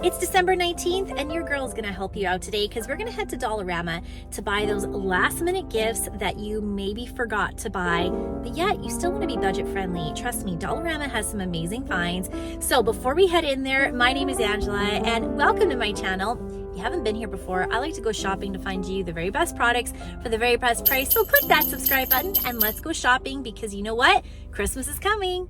It's December 19th and your girl's gonna help you out today because we're gonna head to Dollarama to buy those last minute gifts that you maybe forgot to buy, but yet you still wanna be budget friendly. Trust me, Dollarama has some amazing finds. So before we head in there, my name is Angela and welcome to my channel. If you haven't been here before, I like to go shopping to find you the very best products for the very best price. So click that subscribe button and let's go shopping because you know what? Christmas is coming.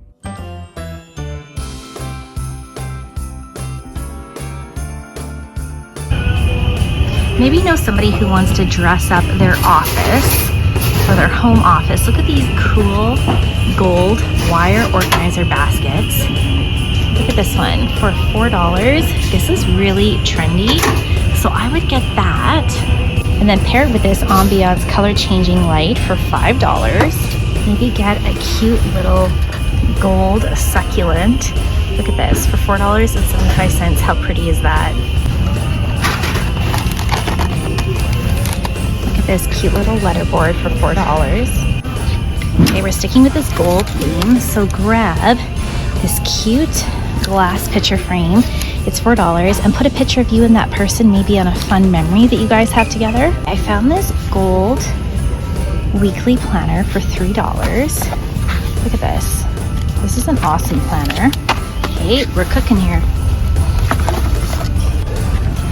Maybe you know somebody who wants to dress up their office or their home office. Look at these cool gold wire organizer baskets. Look at this one for $4. This is really trendy, so I would get that. And then pair it with this ambiance color changing light for $5. Maybe get a cute little gold succulent. Look at this for $4.75. How pretty is that? This cute little letterboard for $4. Okay, we're sticking with this gold theme, so grab this cute glass picture frame. It's $4 and put a picture of you and that person, maybe on a fun memory that you guys have together. I found this gold weekly planner for $3. Look at this. This is an awesome planner. Okay, we're cooking here.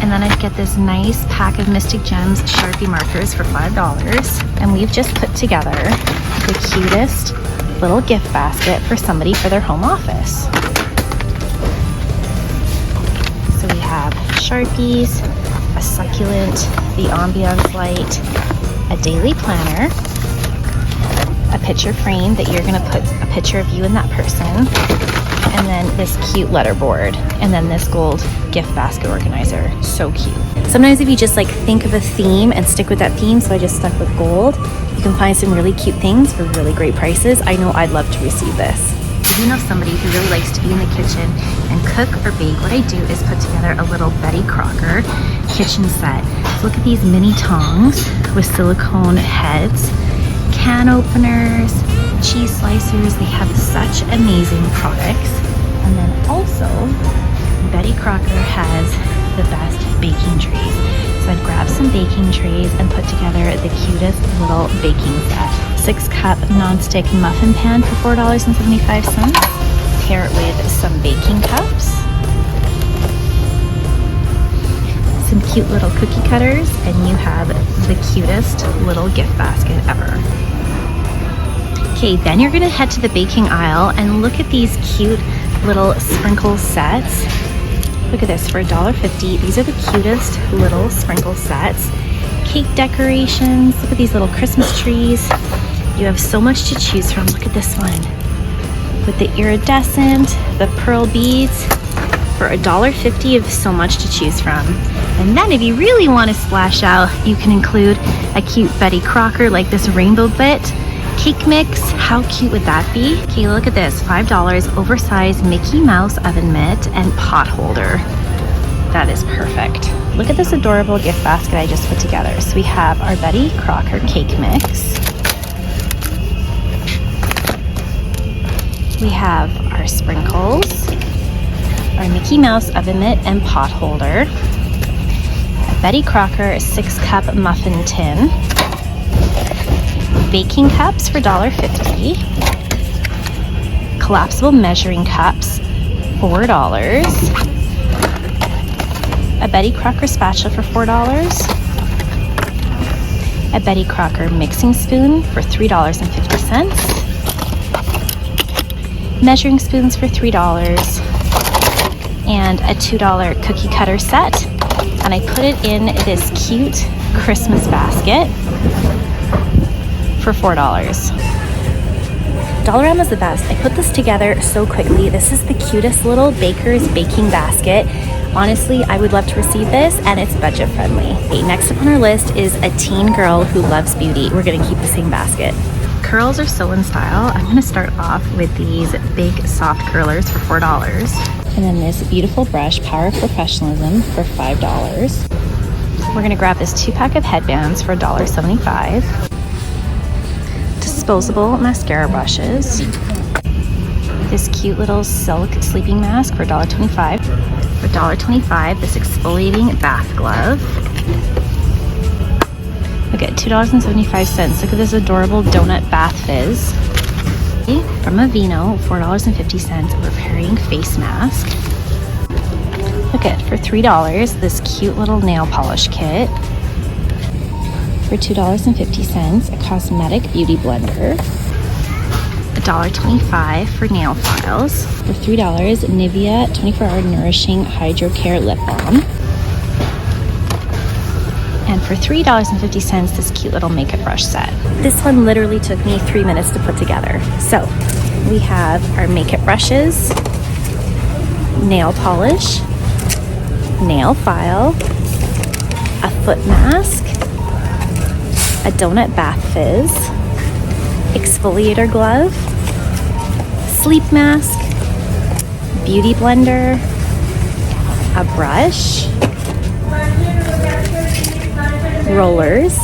And then I'd get this nice pack of Mystic Gems Sharpie markers for $5. And we've just put together the cutest little gift basket for somebody for their home office. So we have Sharpies, a succulent, the ambiance light, a daily planner, a picture frame that you're gonna put a picture of you and that person, and then this cute letterboard, and then this gold gift basket organizer. So cute. Sometimes if you just think of a theme and stick with that theme, so I just stuck with gold, you can find some really cute things for really great prices. I know I'd love to receive this. If you know somebody who really likes to be in the kitchen and cook or bake, what I do is put together a little Betty Crocker kitchen set. So look at these mini tongs with silicone heads, can openers, cheese slicers. They have such amazing products. And then also Betty Crocker has the best baking trays. So I'd grab some baking trays and put together the cutest little baking set. 6-cup nonstick muffin pan for $4.75. Pair it with some baking cups, some cute little cookie cutters, and you have the cutest little gift basket ever. Okay, then you're gonna head to the baking aisle and look at these cute little sprinkle sets. Look at this for $1.50. These are the cutest little sprinkle sets. Cake decorations. Look at these little Christmas trees. You have so much to choose from. Look at this one with the iridescent, the pearl beads. For $1.50, you have so much to choose from. And then if you really want to splash out, you can include a cute Betty Crocker like this rainbow bit. Cake mix, how cute would that be? Okay, look at this, $5 oversized Mickey Mouse oven mitt and pot holder. That is perfect. Look at this adorable gift basket I just put together. So we have our Betty Crocker cake mix. We have our sprinkles, our Mickey Mouse oven mitt and pot holder, a Betty Crocker 6-cup muffin tin, baking cups for $1.50, collapsible measuring cups, $4, a Betty Crocker spatula for $4, a Betty Crocker mixing spoon for $3.50, measuring spoons for $3, and a $2 cookie cutter set. And I put it in this cute Christmas basket for $4. Dollarama's the best. I put this together so quickly. This is the cutest little baker's baking basket. Honestly, I would love to receive this, and it's budget friendly. Okay, next up on our list is a teen girl who loves beauty. We're gonna keep the same basket. Curls are so in style. I'm gonna start off with these big soft curlers for $4. And then this beautiful brush, Power of Professionalism, for $5. We're gonna grab this 2-pack of headbands for $1.75. Disposable mascara brushes. This cute little silk sleeping mask for $1.25. For $1.25, this exfoliating bath glove. Look at $2.75. Look at this adorable donut bath fizz. From Aveeno, $4.50, a repairing face mask. Look at, for $3, this cute little nail polish kit. For $2.50, a cosmetic beauty blender. $1.25 for nail files. For $3, Nivea 24-hour nourishing hydro care lip balm. And for $3.50, this cute little makeup brush set. This one literally took me 3 minutes to put together. So we have our makeup brushes, nail polish, nail file, a foot mask, a donut bath fizz, exfoliator glove, sleep mask, beauty blender, a brush, rollers,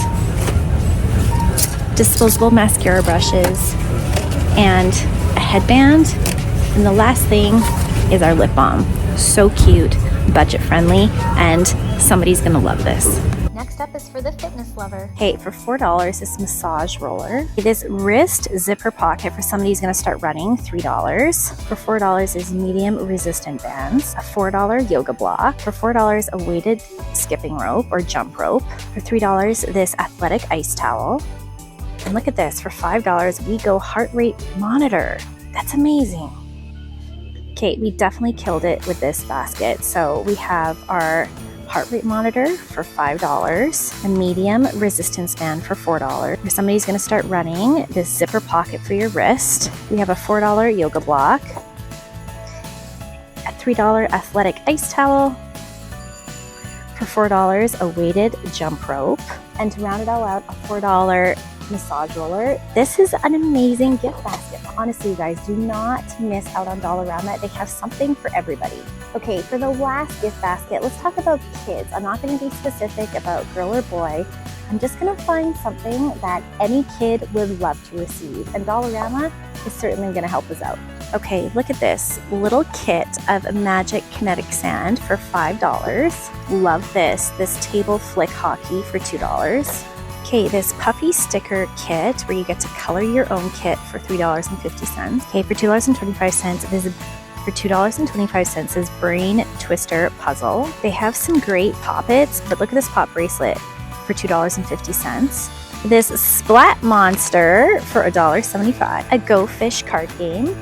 disposable mascara brushes, and a headband. And the last thing is our lip balm. So cute, budget friendly, and somebody's gonna love this. Next up is for the fitness lover. Okay, for $4, this massage roller. This wrist zipper pocket for somebody who's gonna start running, $3. For $4 is medium resistant bands. A $4 yoga block. For $4, a weighted skipping rope or jump rope. For $3, this athletic ice towel. And look at this, for $5, we go heart rate monitor. That's amazing. Okay, we definitely killed it with this basket. So we have our heart rate monitor for $5, a medium resistance band for $4. If somebody's gonna start running, this zipper pocket for your wrist. We have a $4 yoga block, a $3 athletic ice towel, for $4, a weighted jump rope, and to round it all out, a $4 massage roller. This is an amazing gift basket. Honestly, you guys, do not miss out on Dollarama. They have something for everybody. Okay, for the last gift basket, let's talk about kids. I'm not going to be specific about girl or boy. I'm just going to find something that any kid would love to receive, and Dollarama is certainly going to help us out. Okay, look at this little kit of magic kinetic sand for $5. Love this. This table flick hockey for $2. Okay, this puffy sticker kit where you get to color your own kit for $3.50. Okay, for $2.25, this is for $2.25 is brain twister puzzle. They have some great poppets, but look at this pop bracelet for $2.50. This splat monster for $1.75. A Go Fish card game.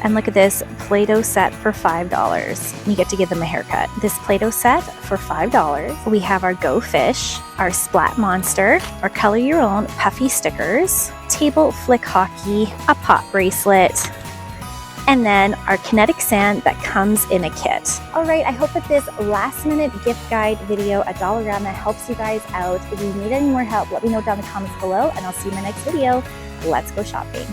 And look at this Play-Doh set for $5. You get to give them a haircut. This Play-Doh set for $5. We have our Go Fish, our Splat Monster, our Color Your Own puffy stickers, table flick hockey, a pop bracelet, and then our kinetic sand that comes in a kit. All right, I hope that this last minute gift guide video at Dollarama helps you guys out. If you need any more help, let me know down in the comments below, and I'll see you in my next video. Let's go shopping.